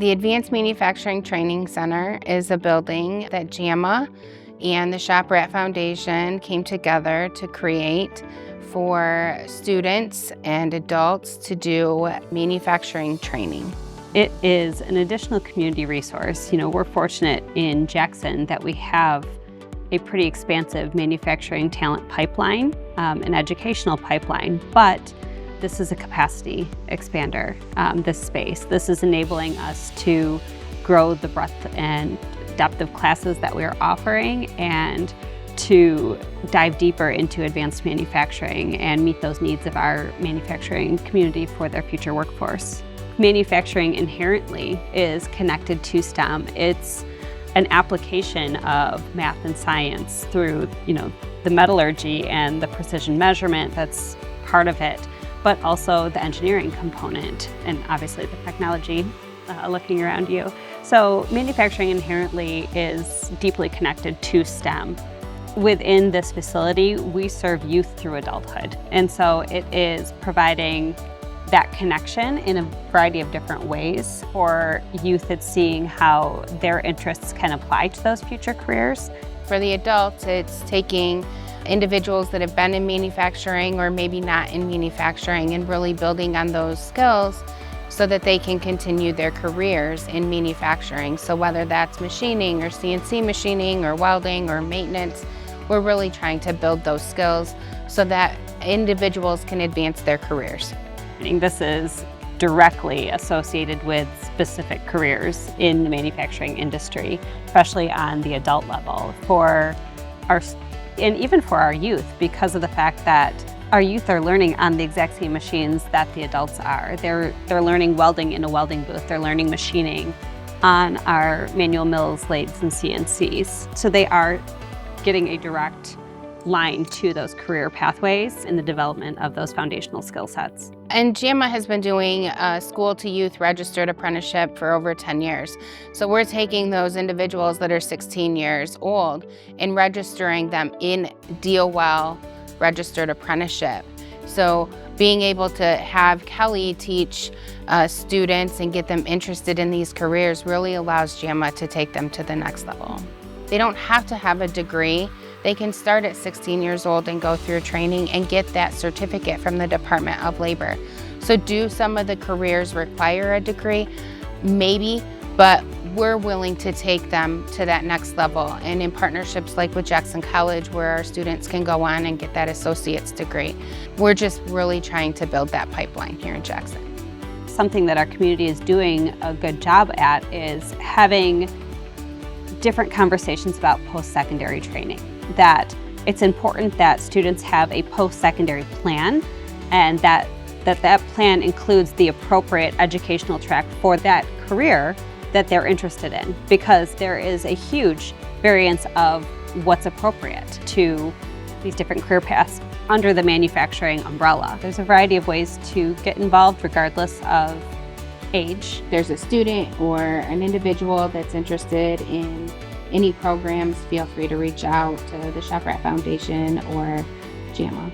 The Advanced Manufacturing Training Center is a building that JAMA and the Shop Rat Foundation came together to create for students and adults to do manufacturing training. It is an additional community resource. We're fortunate in Jackson that we have a pretty expansive manufacturing talent pipeline, an educational pipeline, but this is a capacity expander, this space. This is enabling us to grow the breadth and depth of classes that we're offering and to dive deeper into advanced manufacturing and meet those needs of our manufacturing community for their future workforce. Manufacturing inherently is connected to STEM. It's an application of math and science through, the metallurgy and the precision measurement that's part of it, but also the engineering component and obviously the technology looking around you. So manufacturing inherently is deeply connected to STEM. Within this facility, we serve youth through adulthood. And so it is providing that connection in a variety of different ways. For youth, it's seeing how their interests can apply to those future careers. For the adults, it's taking individuals that have been in manufacturing or maybe not in manufacturing and really building on those skills so that they can continue their careers in manufacturing. So whether that's machining or CNC machining or welding or maintenance, we're really trying to build those skills so that individuals can advance their careers. This is directly associated with specific careers in the manufacturing industry, especially on the adult level and even for our youth, because of the fact that our youth are learning on the exact same machines that the adults are. They're learning welding in a welding booth. They're learning machining on our manual mills, lathes, and CNCs. So they are getting a direct line to those career pathways in the development of those foundational skill sets. And JAMA has been doing a school to youth registered apprenticeship for over 10 years. So we're taking those individuals that are 16 years old and registering them in DOL registered apprenticeship. So being able to have Kelly teach students and get them interested in these careers really allows JAMA to take them to the next level. They don't have to have a degree. They can start at 16 years old and go through training and get that certificate from the Department of Labor. So do some of the careers require a degree? Maybe, but we're willing to take them to that next level. And in partnerships like with Jackson College, where our students can go on and get that associate's degree, we're just really trying to build that pipeline here in Jackson. Something that our community is doing a good job at is having different conversations about post-secondary training. That it's important that students have a post-secondary plan and that plan includes the appropriate educational track for that career that they're interested in, because there is a huge variance of what's appropriate to these different career paths under the manufacturing umbrella. There's a variety of ways to get involved regardless of age. There's a student or an individual that's interested in any programs, feel free to reach out to the Shop Rat Foundation or JAMA.